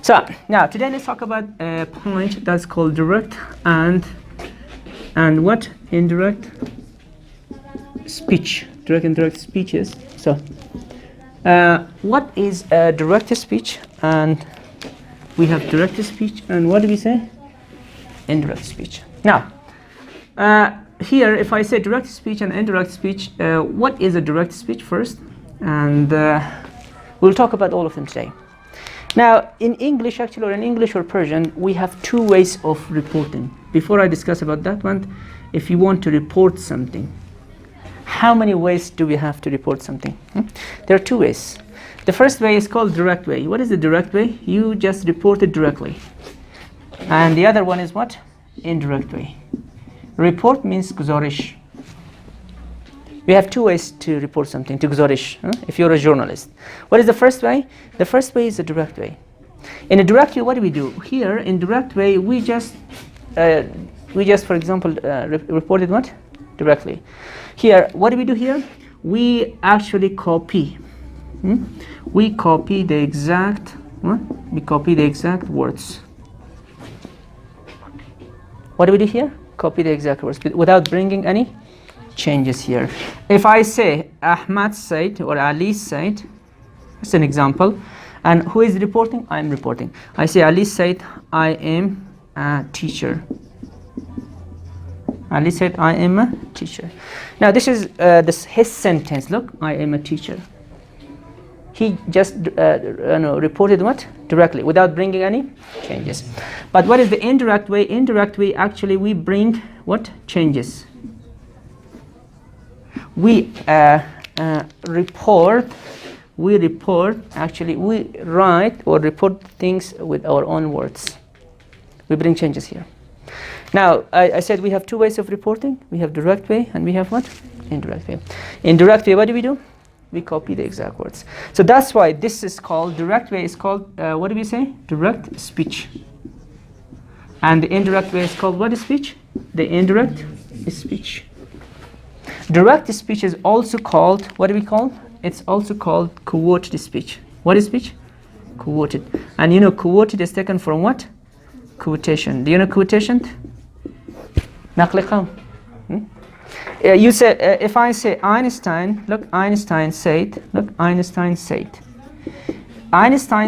So now today let's talk about a point that's called direct and what? Indirect speech. Direct and indirect speeches. So what is a direct speech? And we have direct speech, and what do we say? Indirect speech. Now here if I say direct speech and indirect speech, what is a direct speech first? And we'll talk about all of them today. Now in English actually, or in English or Persian, we have two ways of reporting. Before I discuss about that one, if you want to report something, how many ways do we have to report something? There are two ways. The first way is called direct way. What is the direct way? You just report it directly. And the other one is what? Indirect way. Report means guzarish. We have two ways to report something, to guzarish, if you're a journalist. What is the first way? The first way is the direct way. In a direct way, what do we do? Here, in direct way, we just for example, reported what? Directly. Here, what do we do here? We actually copy. We copy the exact, we copy the exact words. What do we do here? Copy the exact words without bringing any changes here. If I say Ahmad said or Ali said, that's an example, and who is reporting? I'm reporting. I say Ali said I am a teacher. Ali said I am a teacher. Now this is his sentence. Look, I am a teacher. He just reported what? Directly, without bringing any changes. But what is the indirect way? Indirect way, actually we bring what? Changes. We report, actually we write or report things with our own words. We bring changes here. Now, I said we have two ways of reporting. We have direct way and we have what? Indirect way. Indirect way, what do? We copy the exact words. So that's why this is called, direct way is called, what do we say? Direct speech. And the indirect way is called what is speech? The indirect speech. Direct speech is also called, what do we call? It's also called quoted speech. What is speech? Quoted. And you know quoted is taken from what? Quotation. Do you know quotation? نقل قول. You say, if I say Einstein, look, Einstein said, Einstein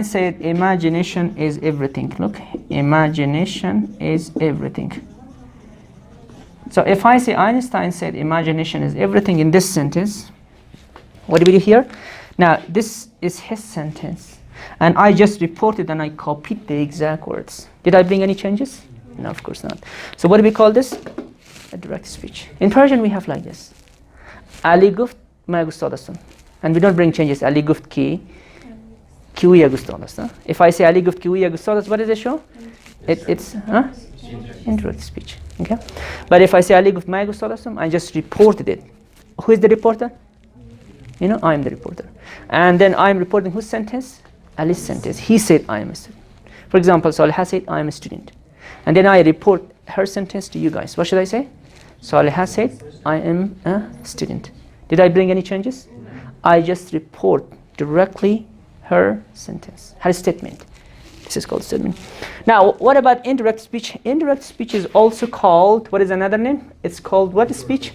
said imagination is everything. Look, imagination is everything. So if I say Einstein said imagination is everything in this sentence, what do we do here? Now this is his sentence, and I just reported and I copied the exact words. Did I bring any changes? No, of course not. So what do we call this? A direct speech. In Persian we have like this. Ali guft ma gustadastum. And we don't bring changes. Ali guft ki uya gustadastum. If I say Ali guft ki uya gustadastum, what does it show? It's indirect speech. Okay? But if I say Ali guft ma gustadastum, I just reported it. Who is the reporter? You know, I am the reporter. And then I am reporting whose sentence? Ali's sentence. He said I am a student. For example, Salihah said I am a student. And then I report her sentence to you guys. What should I say? Salihah said I am a student. Did I bring any changes? I just report directly her sentence, her statement. This is called statement. Now, what about indirect speech? Indirect speech is also called, what is another name? It's called what speech?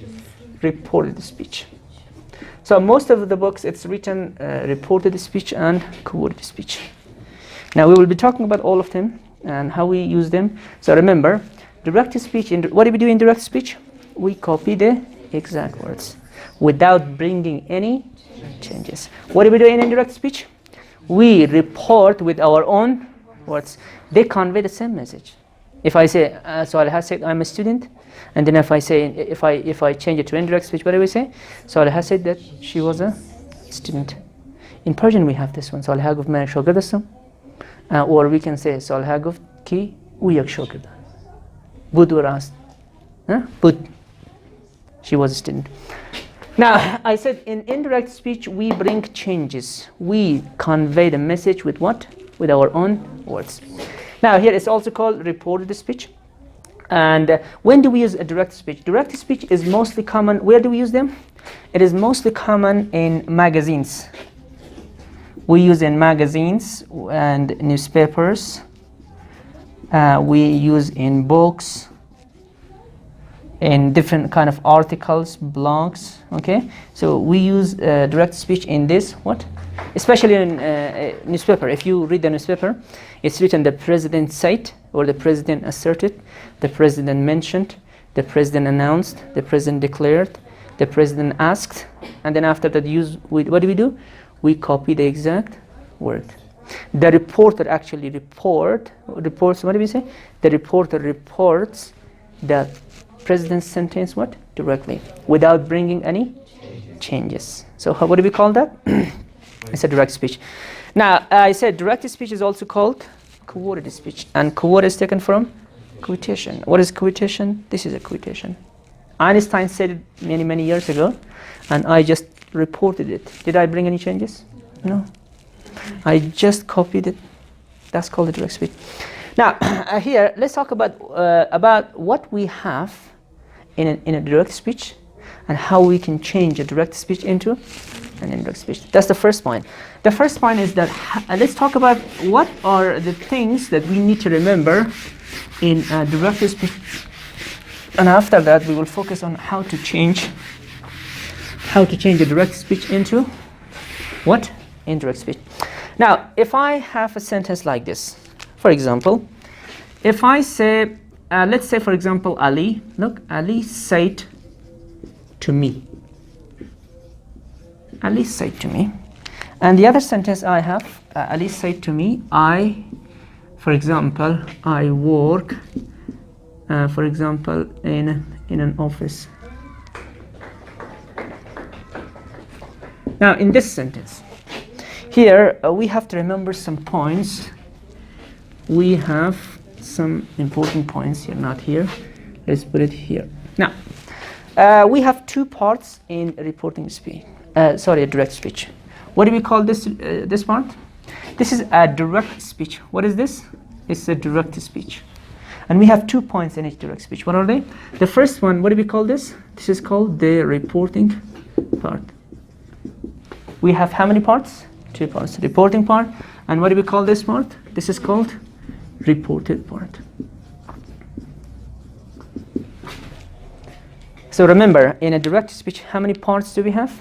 Reported speech. So most of the books, it's written reported speech and quoted speech. Now we will be talking about all of them and how we use them. So remember, direct speech, what do we do in direct speech? We copy the exact words without bringing any changes. What do we do in indirect speech? We report with our own words. They convey the same message. If I say, Salihah said I'm a student, and then if I say, if I change it to indirect speech, what do we say? Salihah said that she was a student. In Persian we have this one. Salihah guft man shogird hastam. Or we can say Salihah guft ki u yak shogird. Bud or ast. Bud. She was a student. Now, I said in indirect speech, we bring changes. We convey the message with what? With our own words. Now, here it's also called reported speech. And when do we use a direct speech? Direct speech is mostly common. Where do we use them? It is mostly common in magazines. We use in magazines and newspapers. We use in books, in different kind of articles, blogs. Okay, so we use direct speech in this what, especially in newspaper. If you read the newspaper, it's written the president said, or the president asserted, the president mentioned, the president announced, the president declared, the president asked, and then after that what do? We copy the exact word. The reporter actually reports, what do we say? The reporter reports the president's sentence what? Directly, without bringing any changes. So what do we call that? It's a direct speech. Now, I said direct speech is also called quoted speech. And quote is taken from quotation. What is quotation? This is a quotation. Einstein said it many, many years ago, and I just reported it. Did I bring any changes? No. I just copied it. That's called a direct speech. Now, here, let's talk about what we have in a direct speech and how we can change a direct speech into an indirect speech. That's the first point. The first point is that let's talk about what are the things that we need to remember in a direct speech. And after that, we will focus on how to change a direct speech into what? Indirect speech. Now, if I have a sentence like this, for example, if I say, let's say, for example, Ali. Look, Ali said to me. Ali said to me. And the other sentence I have, Ali said to me, for example, I work, for example, in an office. Now, in this sentence, here we have to remember some points. We have some important points here, not here. Let's put it here. Now, we have two parts in reporting speech. A direct speech. What do we call this part? This is a direct speech. What is this? It's a direct speech. And we have 2 points in each direct speech. What are they? The first one, what do we call this? This is called the reporting part. We have how many parts? 2 parts. Reporting part. And what do we call this part? This is called reported part. So remember, in a direct speech, how many parts do we have?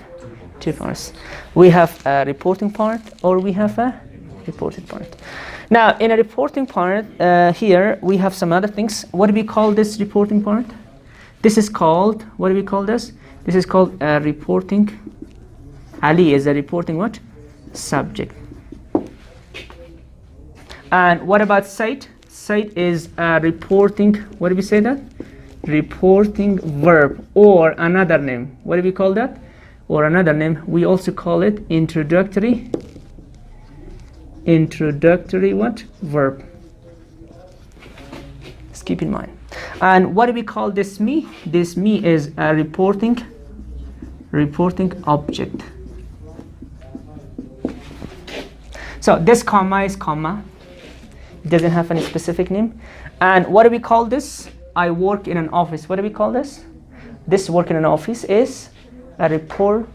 2 parts. We have a reporting part, or we have a reported part. Now, in a reporting part, here we have some other things. What do we call this reporting part? This is called, what do we call this? This is called a reporting. Ali is a reporting what? Subject. And what about cite? Cite is a reporting, what do we say that? Reporting verb, or another name. What do we call that? Or another name, we also call it introductory what? Verb. Just keep in mind. And what do we call this me? This me is a reporting object. So this comma is comma. It doesn't have any specific name. And what do we call this? I work in an office. What do we call this? This work in an office is a reported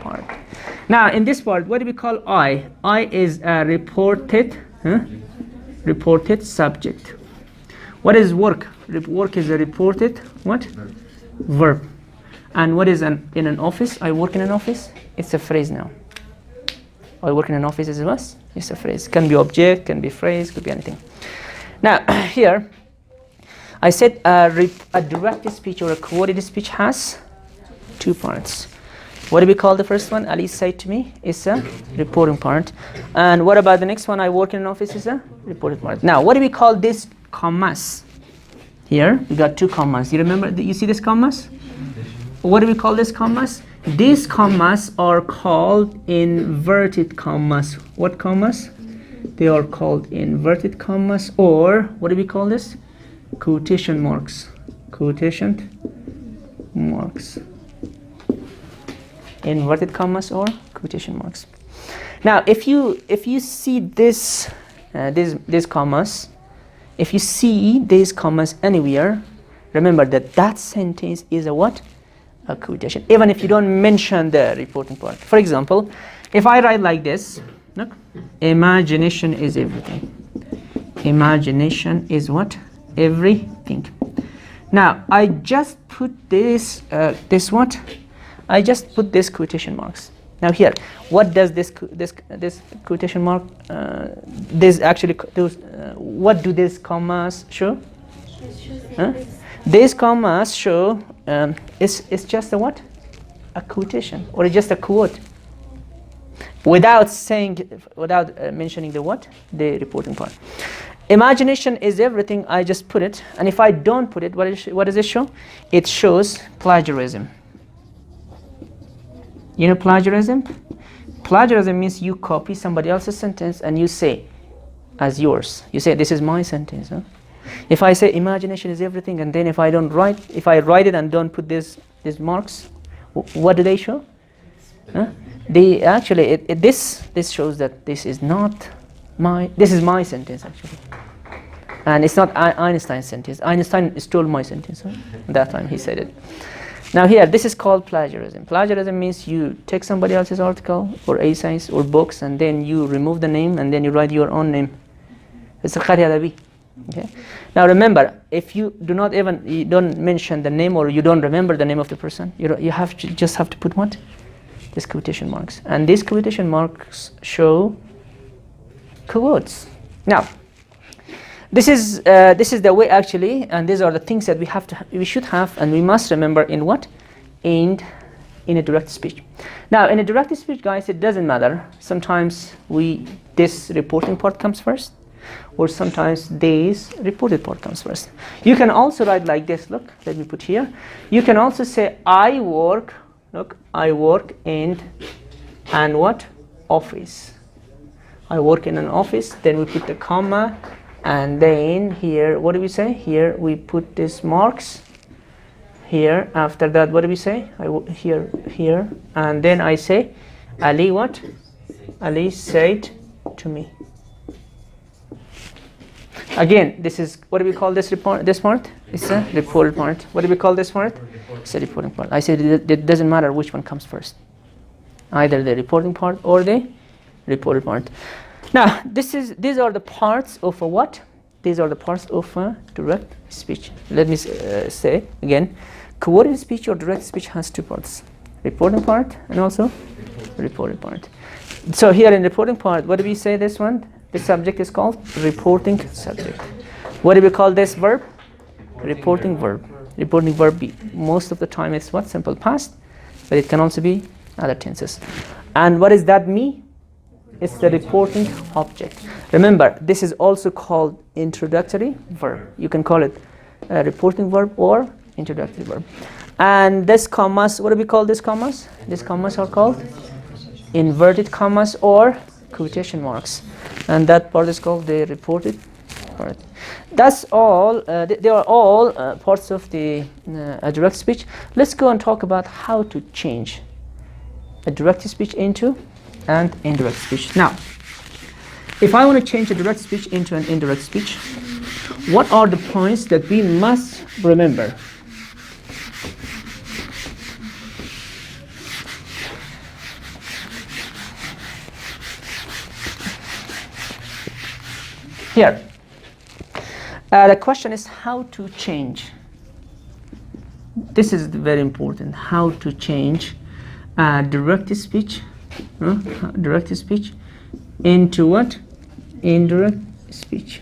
part. Now, in this part, what do we call I? I is a reported subject. What is work? Work is a reported what? Verb. And what is in an office? I work in an office. It's a phrase now. I work in an office is what? It's a phrase. Can be object, can be phrase, could be anything. Now, here, I said a direct speech or a quoted speech has 2 parts. What do we call the first one? Ali said to me is a reporting part. And what about the next one? I work in an office is a reported part. Now, what do we call this commas? Here, we got 2 commas. You remember, you see this commas? What do we call this commas? These commas are called inverted commas. What commas? They are called inverted commas, or what do we call this? Quotation marks. Quotation marks. Inverted commas or quotation marks. Now, if you see these commas, if you see these commas anywhere, remember that sentence is a what? A quotation. Even if you don't mention the reporting part. For example, if I write like this, look, imagination is everything. Imagination is what? Everything. Now, I just put this, what? I just put this quotation marks. Now here, what does this quotation mark, this actually, what do these commas show? Huh? These commas show, it's just a what? A quotation, or just a quote. Without mentioning the what? The reporting part. Imagination is everything, I just put it, and if I don't put it, what does it show? It shows plagiarism. You know plagiarism? Plagiarism means you copy somebody else's sentence and you say as yours. You say, this is my sentence. Huh? If I say imagination is everything, and then if I write it and don't put these marks, what do they show? Huh? They actually, this shows that this is my sentence actually. And it's not Einstein's sentence. Einstein stole my sentence. Huh? That time he said it. Now here, this is called plagiarism. Plagiarism means you take somebody else's article or essays or books, and then you remove the name and then you write your own name. It's a qari adabi. Okay. Now remember, if you don't mention the name, or you don't remember the name of the person, you just have to put what? These quotation marks. And these quotation marks show quotes. Now, this is the way actually, and these are the things that we should have, and we must remember in what? In a direct speech. Now, in a direct speech, guys, it doesn't matter. Sometimes this reporting part comes first, or sometimes this reported part comes first. You can also write like this. Look, let me put here. You can also say I work. Look, I work in an what? Office. I work in an office. Then we put the comma. And then here, what do we say? Here we put these marks. Here, after that, what do we say? Here, and then I say, Ali what? Ali said to me. Again, this is, what do we call this part? It's a reported part. What do we call this part? It's a reporting part. I said it doesn't matter which one comes first. Either the reporting part or the reported part. Now, these are the parts of a what? These are the parts of a direct speech. Let me say again, quoted speech or direct speech has two parts: reporting part and also reported part. So here in reporting part, what do we say this one? The subject is called reporting subject. What do we call this verb? Reporting verb. Reporting verb B. Most of the time it's what? Simple past, but it can also be other tenses. And what is that me? It's the reporting object. Remember, this is also called introductory verb. You can call it a reporting verb or introductory verb. And this commas, what do we call these commas? These commas are called inverted commas or quotation marks. And that part is called the reported part. That's all. They are all parts of the direct speech. Let's go and talk about how to change a direct speech into and indirect speech. Now, if I want to change a direct speech into an indirect speech, what are the points that we must remember? Here, the question is how to change. This is very important. How to change direct speech. Direct speech into what? Indirect speech.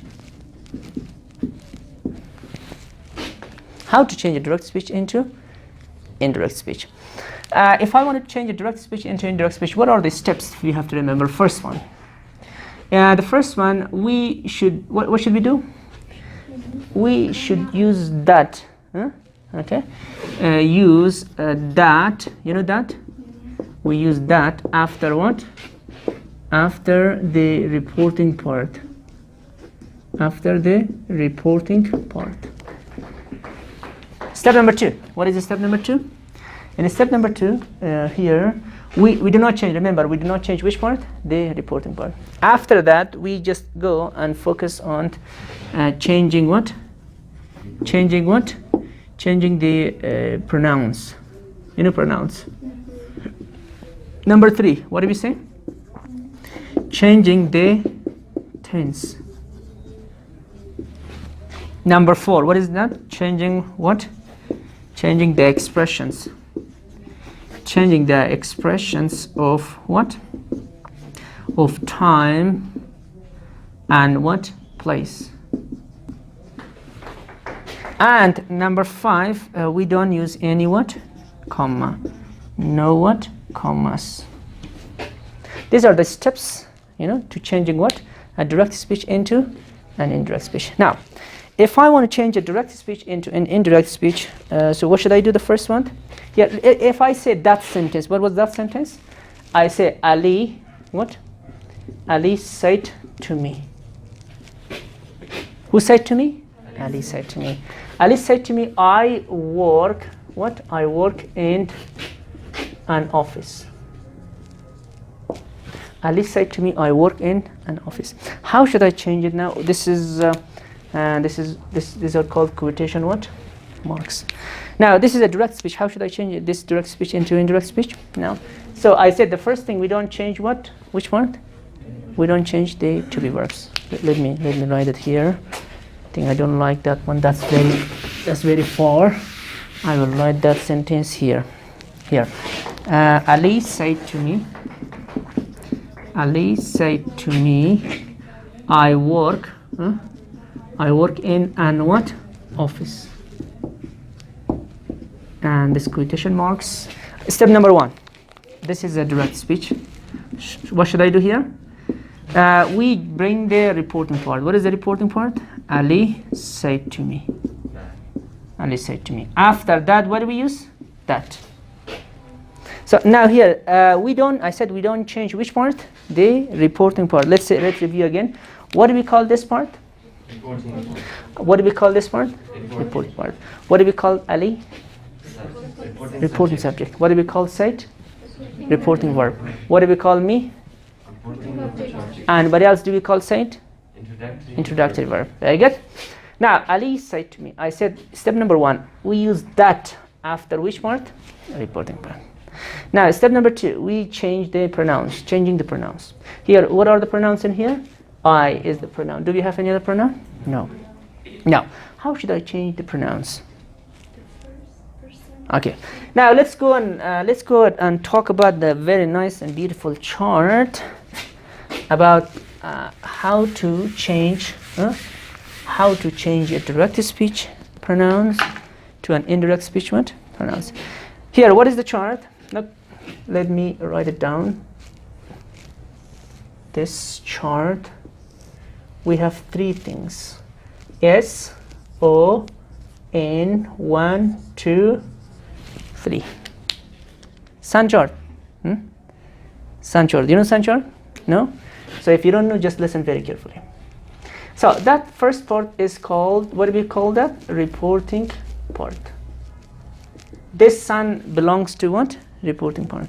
How to change a direct speech into indirect speech. If I want to change a direct speech into indirect speech, what are the steps we have to remember? First one. The first one, what should we do? We should use that. Okay. Use that. You know that? We use that after what? After the reporting part. After the reporting part. Step number 2. What is step number 2? In step number 2, here, we do not change. Remember, we do not change which part? The reporting part. After that, we just go and focus on changing what? Changing what? Changing the pronouns. You know pronouns. Number 3, what do we say? changing the tense. Number 4, what is that? Changing what? Changing the expressions. Changing the expressions of what? Of time and what? Place. And number 5, we don't use any what? Comma. No what? Commas. These are the steps, to changing what? A direct speech into an indirect speech. Now, if I want to change a direct speech into an indirect speech, so what should I do the first one? Yeah, if I say that sentence, what was that sentence? I say Ali, what? Ali said to me. Who said to me? Ali said to me. Ali said to me, I work, what? I work in an office. Ali said to me, I work in an office. How should I change it now? These are called quotation what? Marks. Now this is a direct speech. How should I change it, this direct speech into indirect speech? Now, so I said the first thing, we don't change what? Which one? We don't change the to be verbs. Let me write it here. I think I don't like that one. That's very far. I will write that sentence here. Here. Ali said to me. Ali said to me, I work in an what? Office. And this quotation marks. Step number 1. This is a direct speech. What should I do here? We bring the reporting part. What is the reporting part? Ali said to me. Ali said to me. After that, what do we use? That. So now here, I said we don't change which part? The reporting part. Let's review again. What do we call this part? Reporting part. What do we call this part? Reporting part. What do we call Ali? Reporting subject. What do we call Said? Reporting verb. What do we call me? And what else do we call Said? Introductory verb. Very good. Now Ali said to me. I said step number 1. We use that after which part? Reporting part. Now step number 2. We change the pronouns. Changing the pronouns. Here, what are the pronouns in here? I is the pronoun. Do we have any other pronoun? No. Now, how should I change the pronouns? Okay. Now let's go and talk about the very nice and beautiful chart about how to change a direct speech pronouns to an indirect speech what? Pronouns. Here, what is the chart? Look, let me write it down. This chart, we have 3 things. S, O, N, 1, 2, 3. Sun chart. Sun chart. Do you know sun chart? No? So if you don't know, just listen very carefully. So that first part is called, what do we call that? Reporting part. This sun belongs to what? Reporting part.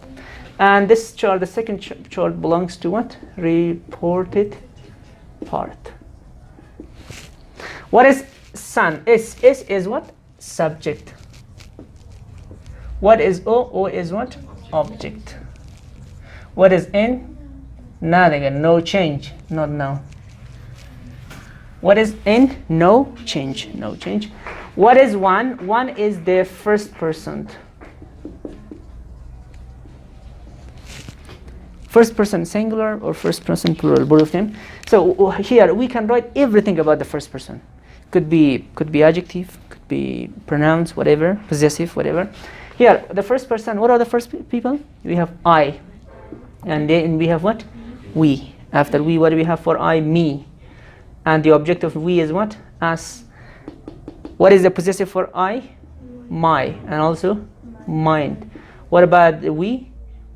And this chart, the second chart belongs to what? Reported part. What is sun? S is what? Subject. What is O? O is what? Object. What is N? Nothing, no change, not now. What is N? No change, no change. What is 1? 1 is the first person. First person singular or first person plural, both of them. So here we can write everything about the first person. Could be adjective, could be pronouns, whatever, possessive, whatever. Here, the first person, what are the first people? We have I. And then we have what? We. After we, what do we have for I? Me. And the object of we is what? Us. What is the possessive for I? My. And also mind. What about we?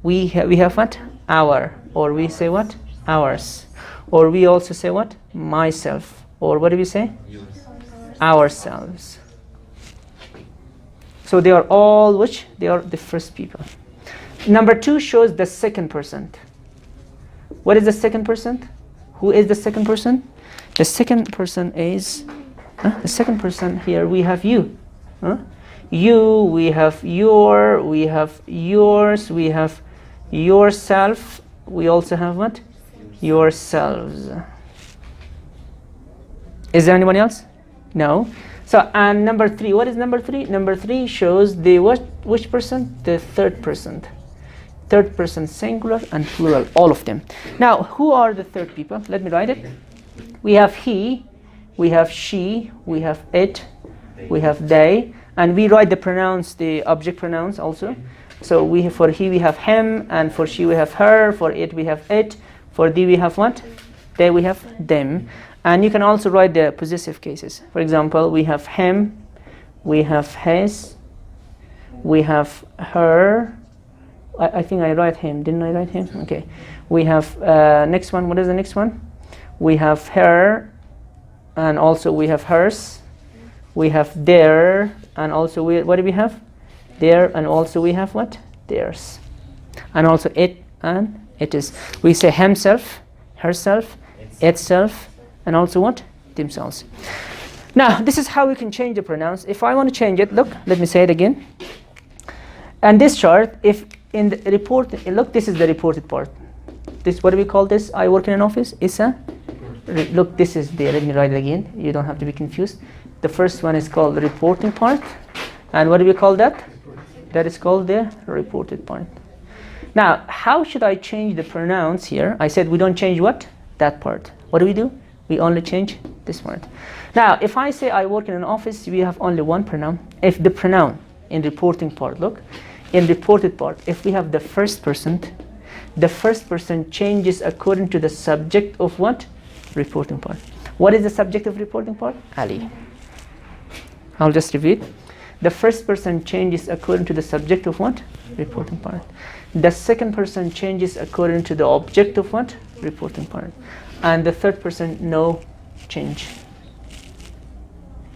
We have what? Our. Or we say what? Ours. Or we also say what? Myself. Or what do we say? Ourselves. So they are all which? They are the first people. Number 2 shows the second person. What is the second person? Who is the second person? The second person is the second person here. We have you. You. We have your. We have yours. We have yourself. We also have what? yourselves. Is there anyone else? No. So, and number 3, what is number 3? Number 3 shows the which person? The third person. Third person singular and plural, all of them. Now, who are the third people? Let me write it. We have he, we have she, we have it, we have they, and we write the pronouns, the object pronouns also. So for he we have him, and for she we have her, for it we have it, for they we have what? They we have them. And you can also write the possessive cases. For example, we have him, we have his, we have her. I think I write him. Didn't I write him? Okay. We have next one. What is the next one? We have her, and also we have hers. We have their, and also what do we have? There, and also we have what? Theirs. And also it and it is. We say himself, herself, itself, and also what? Themselves. Now, this is how we can change the pronouns. If I want to change it, look, let me say it again. And this chart, if in the report, look, this is the reported part. This, what do we call this? I work in an office. It's a, look, this is the, let me write it again. You don't have to be confused. The first one is called the reporting part. And what do we call that? That is called the reported part. Now, how should I change the pronouns here? I said we don't change what? That part. What do? We only change this part. Now, if I say I work in an office, we have only one pronoun. If the pronoun in reporting part, look, in reported part, if we have the first person changes according to the subject of what? Reporting part. What is the subject of reporting part? Ali. I'll just repeat. The first person changes according to the subject of what? Reporting part. The second person changes according to the object of what? Reporting part. And the third person, no change.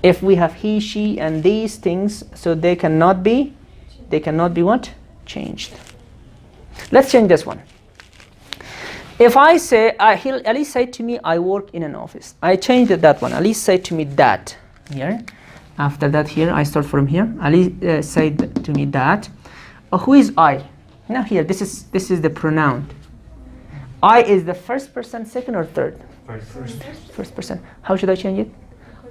If we have he, she, and these things, so they cannot be what? Changed. Let's change this one. If I say, Ali said to me, I work in an office. I changed that one. Ali said to me that. Here. After that, here, I start from here. Ali said to me that. Who is I? Now here, this is the pronoun. I is the first person, second or third? First person. How should I change it?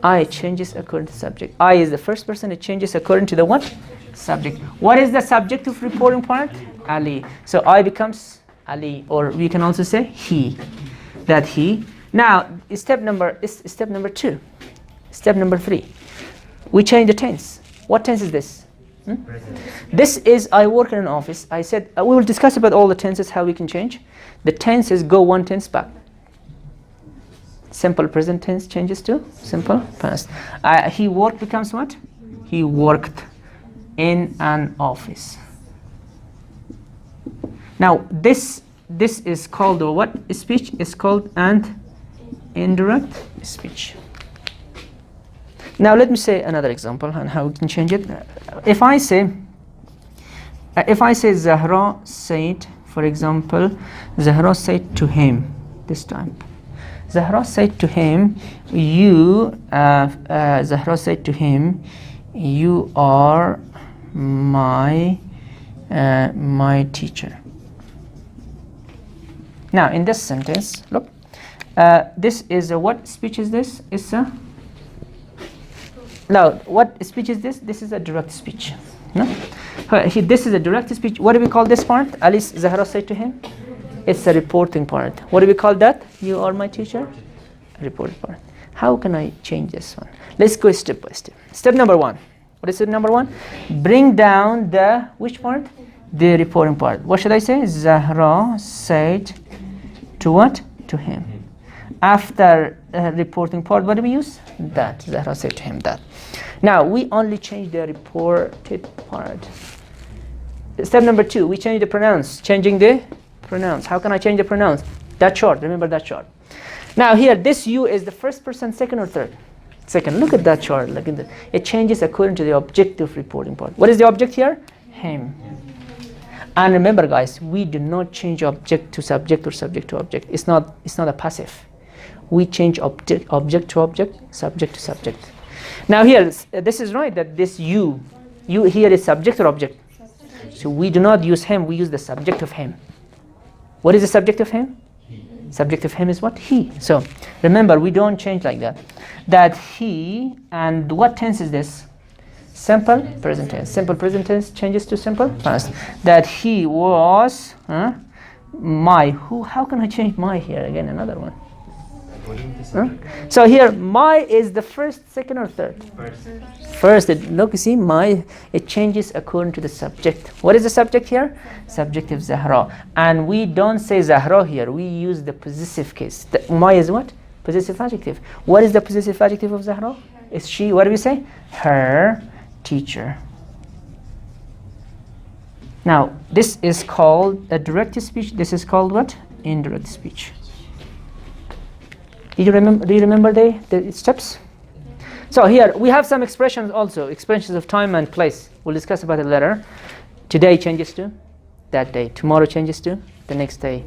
I changes according to subject. I is the first person, it changes according to the what? Subject. What is the subject of reporting part? Ali. So I becomes Ali, or we can also say he. That he. Now, step number 2. Step number 3. We change the tense. What tense is this? This is I work in an office. I said we will discuss about all the tenses, how we can change. The tense is go one tense back. Simple present tense changes to simple past. He worked becomes what? He worked in an office. Now this is called, or what speech is called? And indirect speech. Now let me say another example and how we can change it. If I say Zahra said, for example, Zahra said to him this time. Zahra said to him, Zahra said to him, you are my teacher. Now in this sentence, look, this is a, what speech is this? It's a, now what speech is this? This is a direct speech. No? This is a direct speech. What do we call this part? Alice, Zahra said to him, it's a reporting part. What do we call that? You are my teacher? Reporting part. How can I change this one? Let's go step by step. Step number 1. What is step number 1? Bring down the, which part? The reporting part. What should I say? Zahra said to what? To him. After reporting part, what do we use? That. Zahra said to him that. Now, we only change the reported part. Step number 2, we change the pronouns. Changing the pronouns. How can I change the pronouns? That chart. Remember that chart. Now here, this you is the first person, second or third? Second. Look at that chart. Look at it changes according to the objective reporting part. What is the object here? Him. And remember, guys, we do not change object to subject or subject to object. It's not a passive. We change object to object, subject to subject. Now here, this is right that this you here is subject or object. So we do not use him. We use the subject of him. What is the subject of him? Subject of him is what? He. So remember, we don't change like that. That he, and what tense is this? Simple present tense. Simple present tense changes to simple past. That he was my. Who? How can I change my here? Again, another one. So here, my is the first, second, or third? First. Look, you see, my, it changes according to the subject. What is the subject here? Subject of Zahra. And we don't say Zahra here. We use the possessive case. My is what? Possessive adjective. What is the possessive adjective of Zahra? Is she, what do we say? Her teacher. Now, this is called a direct speech. This is called what? Indirect speech. Do you remember the steps? So here we have some expressions also, expressions of time and place. We'll discuss about it later. Today changes to that day. Tomorrow changes to the next day.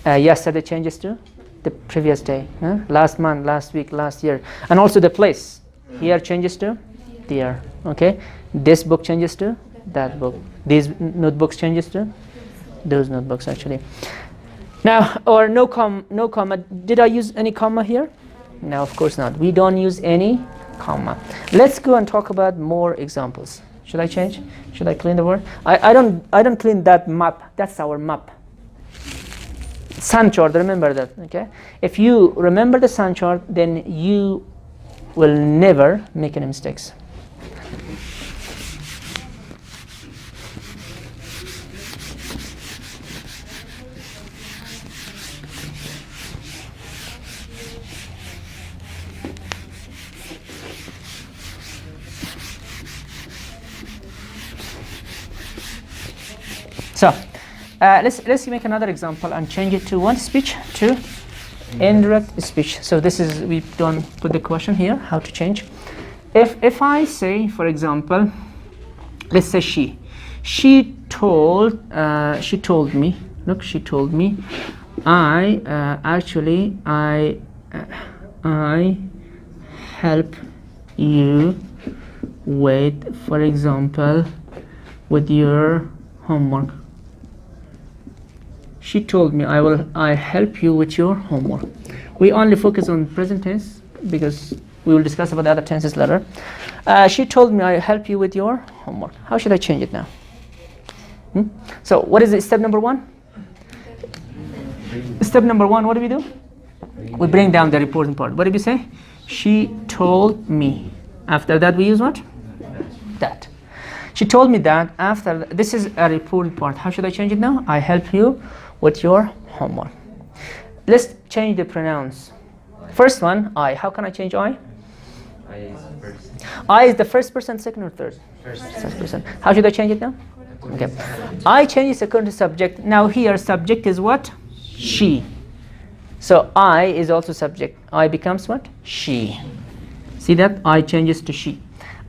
Yesterday changes to the previous day. Last month, last week, last year. And also the place. Here changes to there. Okay. This book changes to that book. These notebooks changes to those notebooks actually. Now, or no comma. Did I use any comma here? No, of course not. We don't use any comma. Let's go and talk about more examples. Should I change? Should I clean the word? I don't clean that map. That's our map. Sun chart, remember that, okay? If you remember the sun chart, then you will never make any mistakes. So let's make another example and change it to one speech to indirect speech. So this is, we don't put the question here, how to change. If I say, for example, let's say she told me, look, she told me, I help you with, for example, with your homework. She told me I help you with your homework. We only focus on present tense because we will discuss about the other tenses later. She told me I help you with your homework. How should I change it now? So what is it, step number one? Step number one, what do we do? We bring down the reporting part. What did we say? She told me. After that we use what? That. She told me that. After this is a reporting part. How should I change it now? I help you with your homework. Let's change the pronouns. First one, I. How can I change I? I is the first person, second or third? First person. How should I change it now? Okay. I change it according to subject. Now here subject is what? She. So I is also subject. I becomes what? She. See that? I changes to she.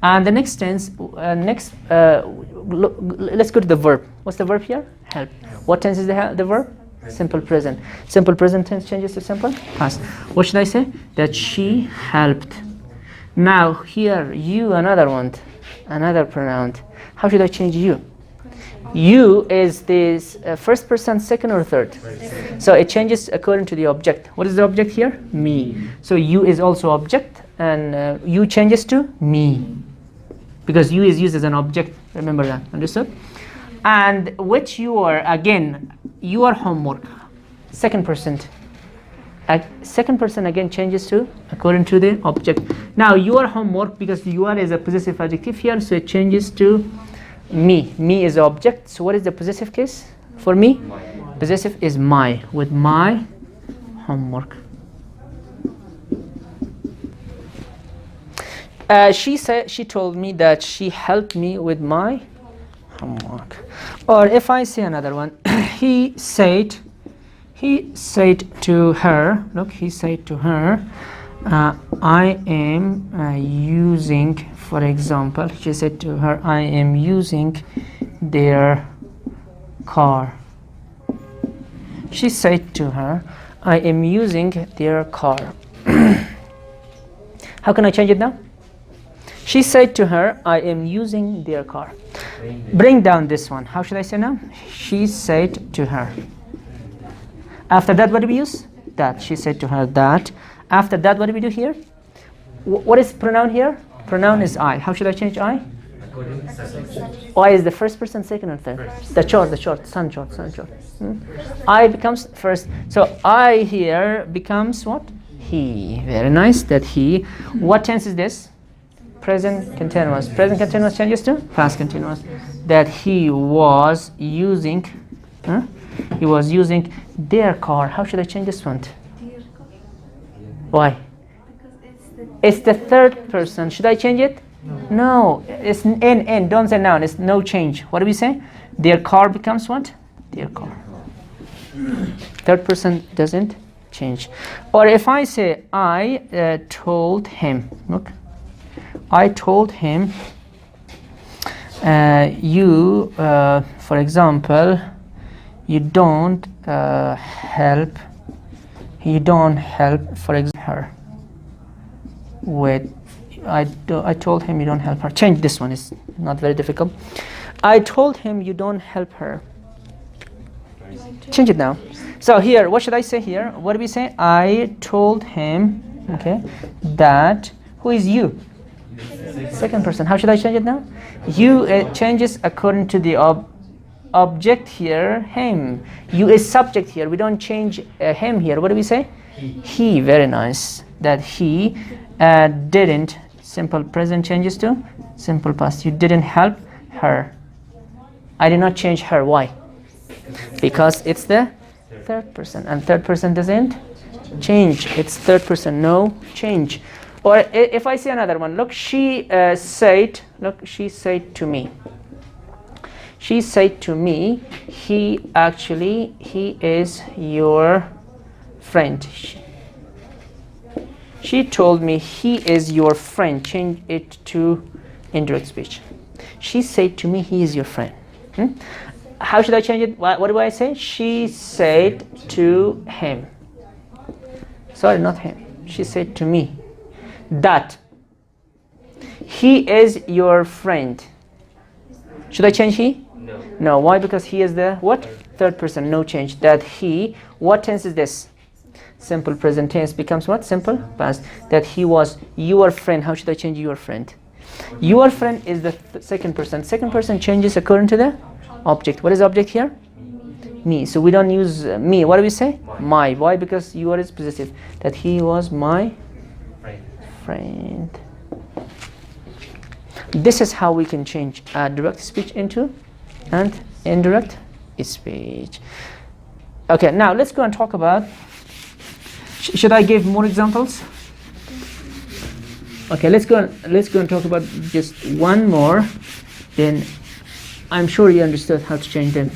And the next tense, let's go to the verb. What's the verb here? Help. What tense is the verb? Simple present. Simple present tense changes to simple past. What should I say? That she helped. Now here, you, another one, another pronoun. How should I change you? You is this first person, second or third? So it changes according to the object. What is the object here? Me. So you is also object, and you changes to me. Because you is used as an object, remember that, understood? And which your, again, your homework, second person. Second person again changes to according to the object. Now your homework, because your is a possessive adjective here, so it changes to me. Me is the object, so what is the possessive case for me? Possessive is my, with my homework. She told me that she helped me with my homework. Or if I say another one, he said to her, look, he said to her, I am using, for example, she said to her, I am using their car. She said to her, I am using their car. How can I change it now? She said to her, I am using their car. Bring down this one. How should I say now? She said to her. After that, what do we use? that. She said to her that. After that, what do we do here? What is pronoun here? Pronoun is I. How should I change I? I is the first person, second or third? The short, sun short. I becomes first. So I here becomes what? He. Very nice. That he. What tense is this? Present continuous. Present continuous changes to past continuous. That he was using. He was using their car. How should I change this one? Why? It's the third person. Should I change it? No. It's n. Don't say noun. It's no change. What do we say? Their car becomes what? Their car. Third person doesn't change. Or if I say I told him. Look. I told him you, for example, you don't help, for example, her with, I told him you don't help her. Change this one, it's not very difficult. I told him you don't help her. Change it now. So here, what should I say here? What do we say? I told him, okay, that, who is you? Second person. How should I change it now? You changes according to the object here, him. You is subject here. We don't change him here. What do we say? He. Very nice. That he didn't. Simple present changes to simple past. You didn't help her. I did not change her. Why? Because it's the third person, and third person doesn't change. It's third person. No change. Or if I say another one, look, she said to me. She said to me, he is your friend. She told me he is your friend. Change it to indirect speech. She said to me, he is your friend. How should I change it? What do I say? She said to him. Sorry, not him. She said to me that he is your friend. Should I change he? No. No. Why? Because he is the what? Third person. No change. That he. What tense is this? Simple present tense becomes what? Simple past. That he was your friend. How should I change your friend? Your friend is the second person. Second person changes according to the object. What is object here? Me. So we don't use me. What do we say? My. Why? Because your is possessive. That he was my friend. This is how we can change direct speech into and indirect speech. Okay, now let's go and talk about. Should I give more examples? Okay, let's go and talk about just one more. Then I'm sure you understood how to change them.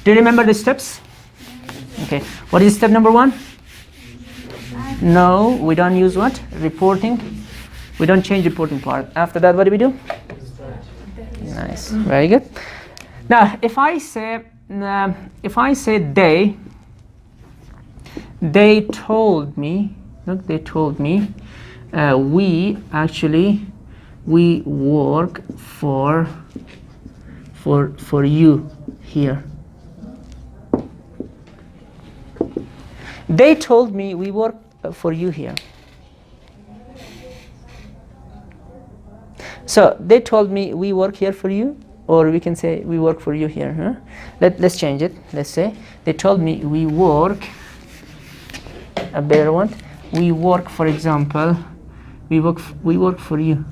Do you remember the steps? Okay, what is step number 1? No, we don't use what? Reporting. We don't change reporting part. After that, what do we do? Nice, very good. Now, if I say they told me. Look, they told me. We work for you here. They told me we work for you here. So they told me we work here for you, or we can say we work for you here. Huh? Let's change it. Let's say they told me we work. A better one. We work, for example, we work for you.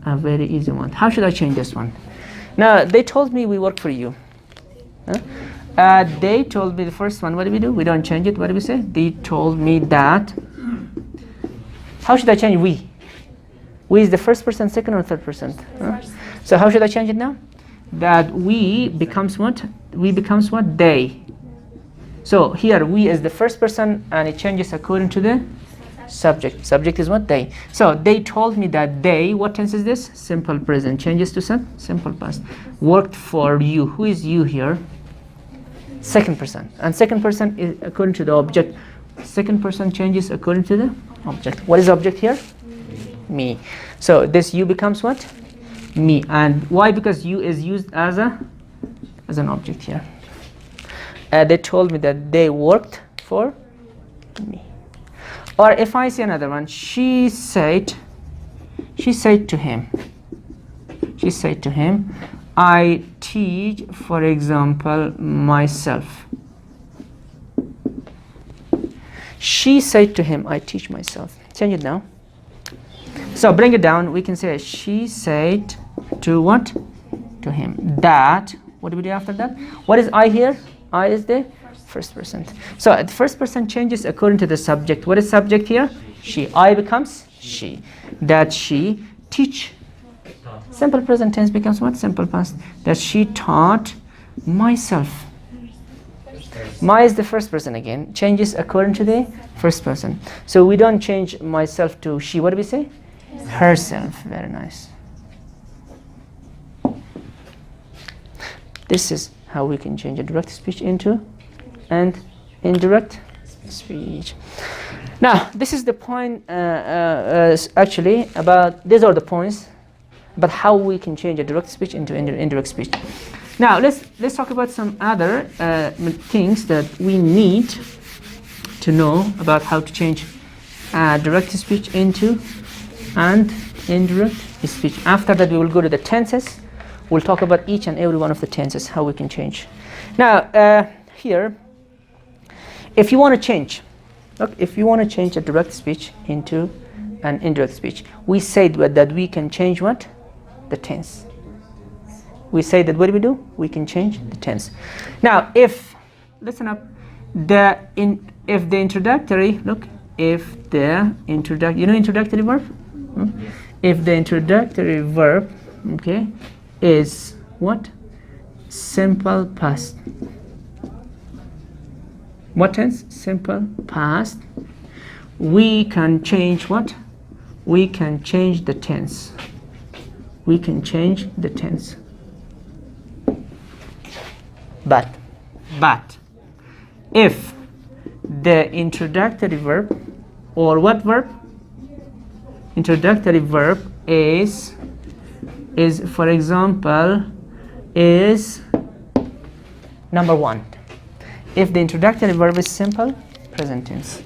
A very easy one. How should I change this one? Now they told me we work for you. Huh? They told me the first one. What do we do? We don't change it. What do we say? They told me that. How should I change we? We is the first person, second or third person? Huh? So how should I change it now? That we becomes what? We becomes what? They. So here we is the first person, and it changes according to the subject. Subject is what? They. So they told me that they. What tense is this? Simple present. Changes to simple past. Worked for you. Who is you here? Second person. And second person is according to the object. Second person changes according to the object. What is object here? Me. So this you becomes what? Me. And why? Because you is used as an object here. they told me that they worked for me. Or if I see another one, she said to him, I teach, for example, myself. She said to him, I teach myself. Change it now. So bring it down. We can say she said to what? To him. That. What do we do after that? What is I here? I is the first person. So the first person changes according to the subject. What is subject here? She. I becomes she. That she teach. Simple present tense becomes what? Simple past. That she taught myself. My is the first person again. Changes according to the first person. So we don't change myself to she. What do we say? Herself. Very nice. This is how we can change a direct speech into and indirect speech. Now, this is the point actually about, these are the points about how we can change a direct speech into indirect speech. Now, let's talk about some other things that we need to know about how to change direct speech into and indirect speech. After that, we will go to the tenses. We'll talk about each and every one of the tenses, how we can change. Now, here, if you want to change, look, if you want to change a direct speech into an indirect speech, we said that we can change what? The tense. We say that what do we do? We can change the tense. Now, if, listen up, if the introductory, look, if the introductory verb? If the introductory verb, okay, is what? Simple past. What tense? Simple past. We can change what? We can change the tense. We can change the tense. But if the introductory verb, or what verb? Introductory verb is for example, is number one. If the introductory verb is simple, present tense.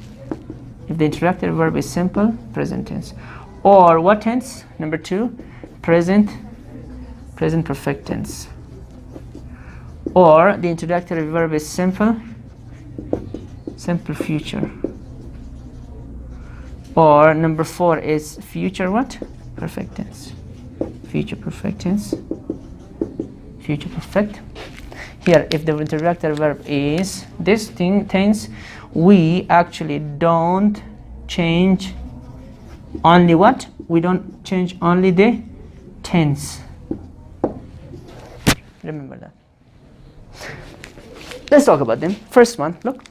If the introductory verb is simple, present tense. Or what tense? Number two, present perfect tense. Or the introductory verb is simple future. Or number four is future what? Perfect tense. Future perfect tense. Future perfect. Here, if the introductory verb is this tense, we actually don't change only what? We don't change only the tense. Remember that. Let's talk about them. First one, look.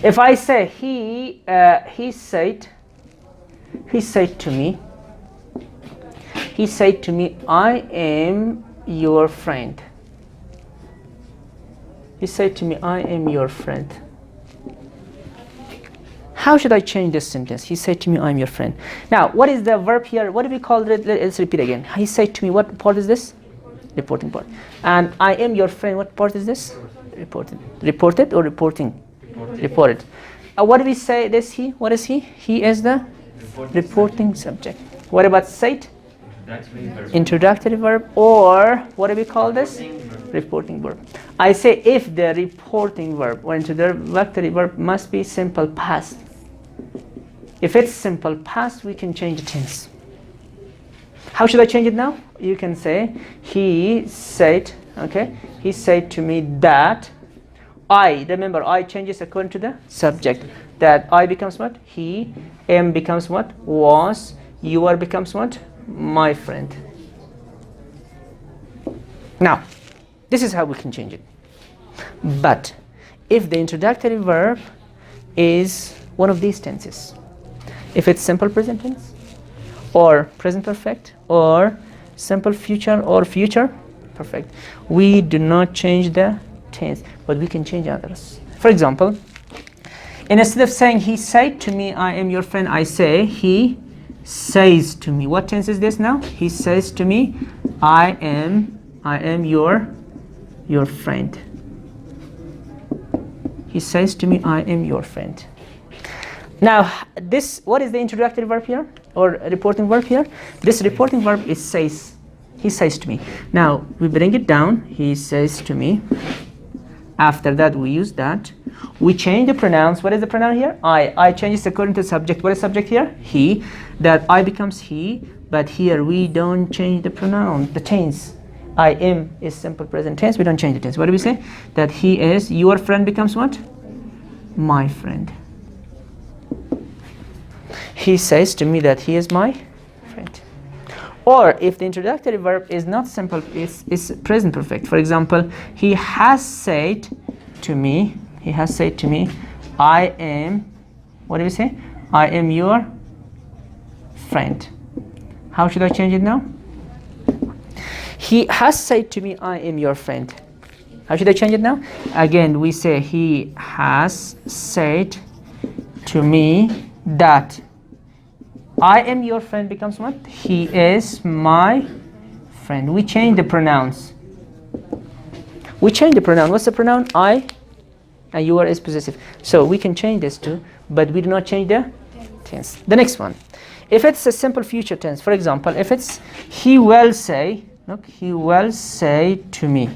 If I say he said to me, I am your friend. He said to me, I am your friend. How should I change this sentence? He said to me, I am your friend. Now, what is the verb here? What do we call it? Let's repeat again. He said to me, what part is this? Reporting part. And I am your friend, what part is this? Reported. Reported or reporting? Reported. What do we say this he? What is he? He is the reporting subject. What about said? Introductory verb. Or what do we call this? Reporting verb. I say if the reporting verb or introductory verb must be simple past. If it's simple past, we can change the tense. How should I change it now? You can say he said, okay, he said to me that I, remember I changes according to the subject. That I becomes what? He, am becomes what? Was, you are becomes what? My friend. Now, this is how we can change it. But if the introductory verb is one of these tenses, if it's simple present tense, or present perfect, or simple future, or future perfect, we do not change the tense, but we can change others. For example, instead of saying he said to me, I am your friend, I say he says to me. What tense is this now? He says to me, I am your friend. He says to me, I am your friend. Now, this, what is the introductory verb here, or reporting verb here? This reporting verb is says. He says to me. Now, we bring it down. He says to me. After that, we use that. We change the pronouns. What is the pronoun here? I changes according to subject. What is subject here? He. That I becomes he. But here, we don't change the pronoun, the tense. I am is simple present tense. We don't change the tense. What do we say? That he is, your friend becomes what? My friend. He says to me that he is my friend. Or if the introductory verb is not simple, it's present perfect. For example, he has said to me, I am, what do we say? I am your friend. How should I change it now? He has said to me, I am your friend. How should I change it now? Again, we say he has said to me that I am your friend becomes what? He is my friend. We change the pronouns. What's the pronoun? I, and you are is possessive. So we can change this too, but we do not change the tense. The next one. If it's a simple future tense, for example, if it's he will say, look, he will say to me.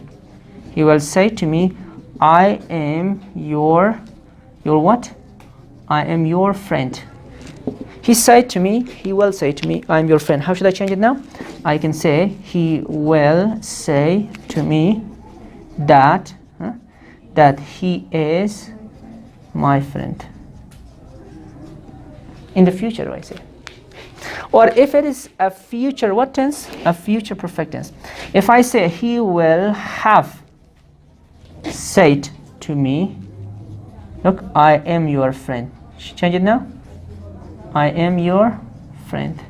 He will say to me, I am your what? I am your friend. He will say to me, I am your friend. How should I change it now? I can say, he will say to me that, that he is my friend. In the future, I say. Or if it is a future, what tense? A future perfect tense. If I say, he will have said to me, look, I am your friend. Change it now. I am your friend.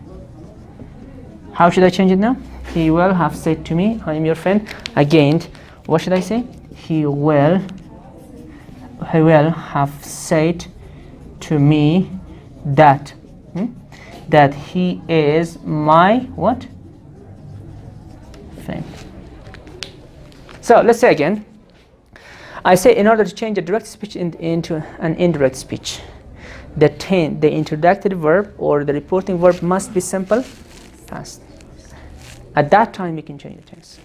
How should I change it now? He will have said to me, I am your friend. Again, what should I say? He will have said to me that that he is my what? Friend. So let's say again. I say in order to change a direct speech into an indirect speech, the introductory verb or the reporting verb must be simple, past. At that time, we can change the tense.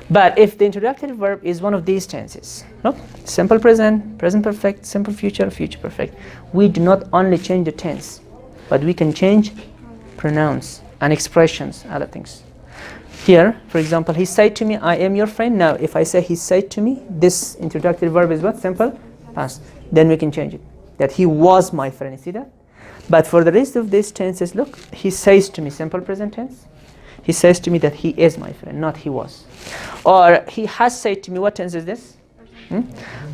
But if the introductory verb is one of these tenses, look, simple present, present perfect, simple future, future perfect, we do not only change the tense, but we can change pronouns and expressions, other things. Here, for example, he said to me, I am your friend. Now, if I say he said to me, this introductory verb is what? Simple, past. Then we can change it. That he was my friend. You see that? But for the rest of these tenses, look, he says to me, simple present tense. He says to me that he is my friend, not he was. Or he has said to me, what tense is this?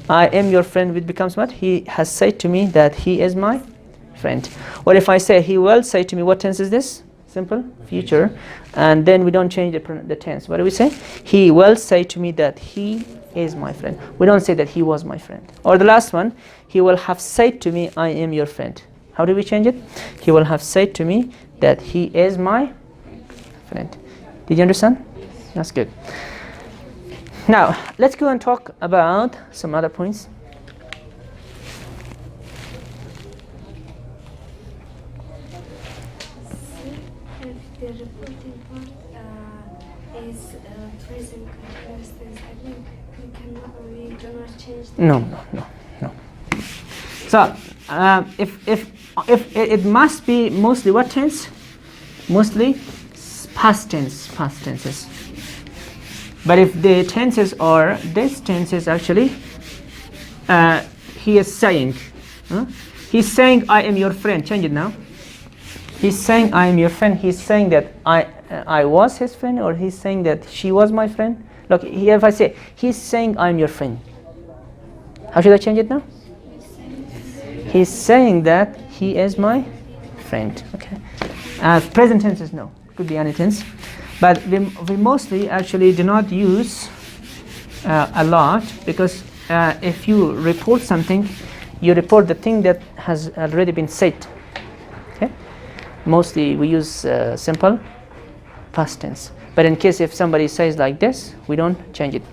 I am your friend, which becomes what? He has said to me that he is my friend. Or if I say he will say to me, what tense is this? Simple, future. And then we don't change the tense. What do we say? He will say to me that he is my friend. We don't say that he was my friend. Or the last one, he will have said to me, I am your friend. How do we change it? He will have said to me that he is my friend. Did you understand? That's good. Now, let's go and talk about some other points. The reporting part is present continuous tense. I think we do not change the No. So, if it must be mostly what tense? Mostly past tenses. But if the tenses are this tenses actually, he is saying, he's saying I am your friend. Change it now. He's saying I am your friend. He's saying that I was his friend, or he's saying that she was my friend. Look here, if I say he's saying I am your friend, how should I change it now? He's saying that he is my friend. Okay. Present tense is no. Could be any tense, but we mostly actually do not use a lot, because if you report something, you report the thing that has already been said. Okay. Mostly we use simple past tense, but in case if somebody says like this, we don't change it.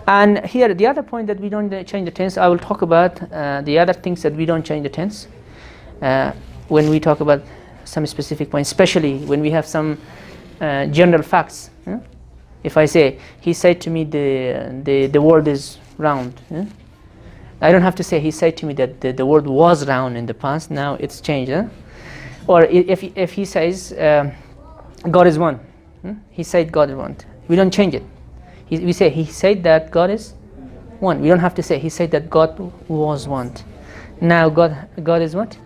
And here, the other point that we don't change the tense, I will talk about the other things that we don't change the tense when we talk about some specific points, especially when we have some general facts. If I say, he said to me the world is round. I don't have to say, he said to me that the world was round in the past, now it's changed. Or if he says, God is one. He said God is one. We don't change it. We say, he said that God is one. We don't have to say, he said that God was one. Now God is what?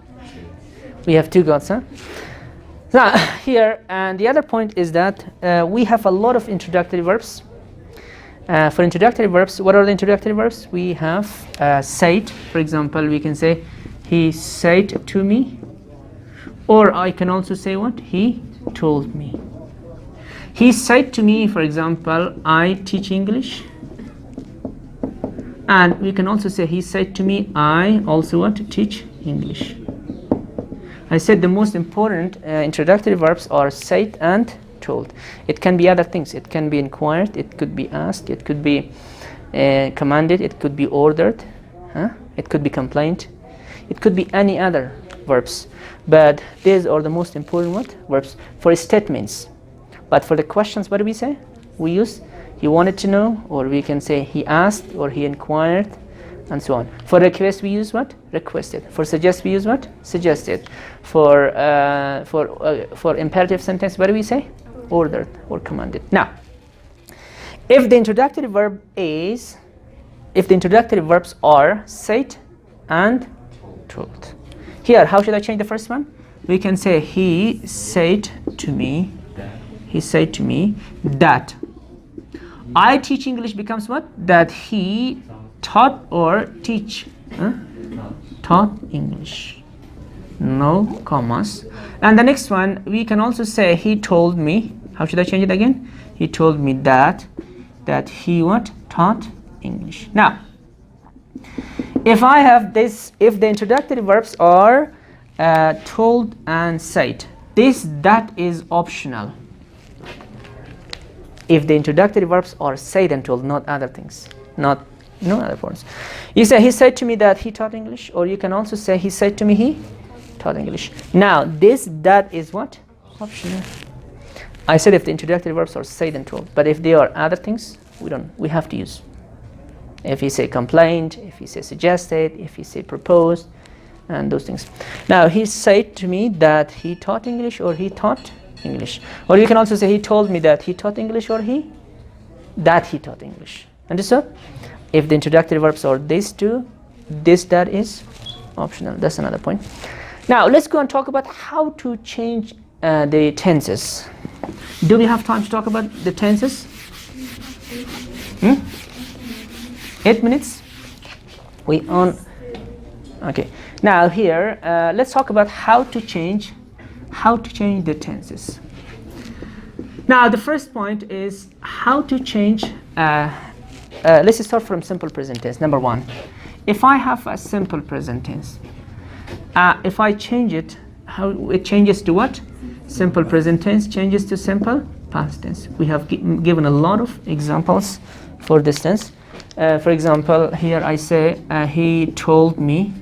We have two gods, huh? Now, here, and the other point is that we have a lot of introductory verbs. For introductory verbs, what are the introductory verbs? We have said, for example, we can say, he said to me. Or I can also say what? He told me. He said to me, for example, I teach English. And we can also say, he said to me, I also want to teach English. I said the most important introductory verbs are said and told. It can be other things. It can be inquired, it could be asked, it could be commanded, it could be ordered, it could be complained, it could be any other verbs. But these are the most important verbs for statements. But for the questions, what do we say? We use he wanted to know, or we can say he asked, or he inquired, and so on. For request, we use what? Requested. For suggest, we use what? Suggested. For imperative sentence, what do we say? Ordered or commanded. Now, if the introductory verbs are said and told. Here, how should I change the first one? We can say he said to me. He said to me that I teach English becomes what? That he taught or teach. Taught English. No commas. And the next one, we can also say he told me. How should I change it again? He told me that he what? Taught English. Now, if I have this, if the introductory verbs are told and said, that is optional. If the introductory verbs are said and told, not other things, no other forms. You say he said to me that he taught English, or you can also say he said to me he taught English. Now that is what? Optional. I said if the introductory verbs are said and told, but if they are other things, we have to use. If you say complained, if you say suggested, if you say proposed, and those things. Now he said to me that he taught English, or he taught English. Or you can also say he told me that he taught English, or that he taught English. Understood? If the introductory verbs are these two, that is optional. That's another point. Now let's go and talk about how to change the tenses. Do we have time to talk about the tenses? 8 minutes? We on? Okay. Now here, let's talk about how to change the tenses. Now the first point is how to change. Let's start from simple present tense. Number one, if I have a simple present tense, if I change it, how it changes to what? Simple present tense changes to simple past tense. We have given a lot of examples for this tense. For example, here I say he told me.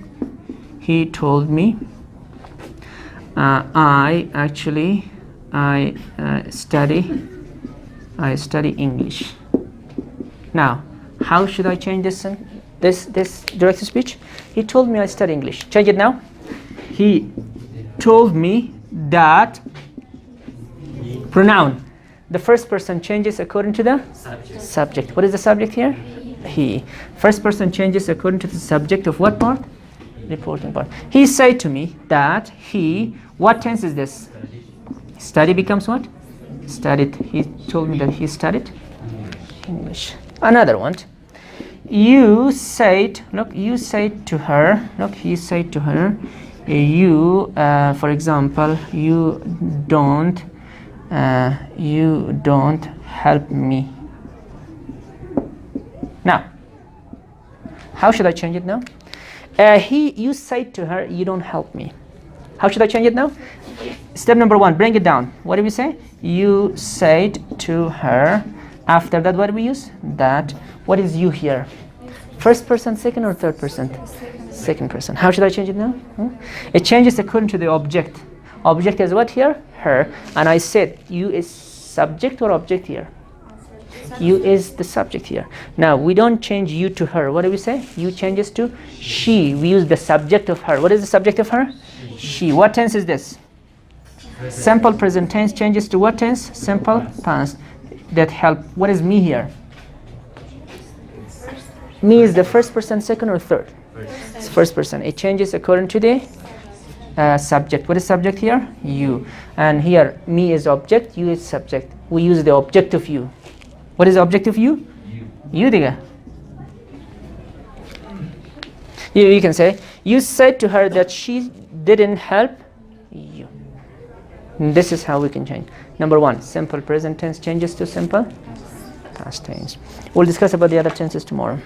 I study English. Now, how should I change this direct speech? He told me I study English. Change it now. He told me that. Pronoun. The first person changes according to the subject. What is the subject here? He. First person changes according to the subject of what part? Reporting part. He said to me that he. What tense is this? Study becomes what? Studied. He told me that he studied English. Another one. You said. Look. You said to her. Look. He said to her. You. For example. You don't help me. Now, how should I change it now? You said to her, you don't help me. How should I change it now? Step number one, bring it down. What do we say? You said to her After that, what we use? That. What is you here? First person, second, or third person? Second person. How should I change it now? It changes according to the object. Object is what here? Her. And I said you is subject or object here? You is the subject here. Now we don't change you to her. What do we say? You changes to she. We use the subject of her. What is the subject of her? She. What tense is this? Simple present tense changes to what tense? Simple past. That help. What is me here? Me is the first person, second, or third? It's first person. It changes according to the subject. What is subject here? You. And here me is object, you is subject. We use the object of you. What is the object of you? You diga. You can say you said to her that she didn't help you. And this is how we can change. Number one, simple present tense changes to simple past tense. We'll discuss about the other tenses tomorrow.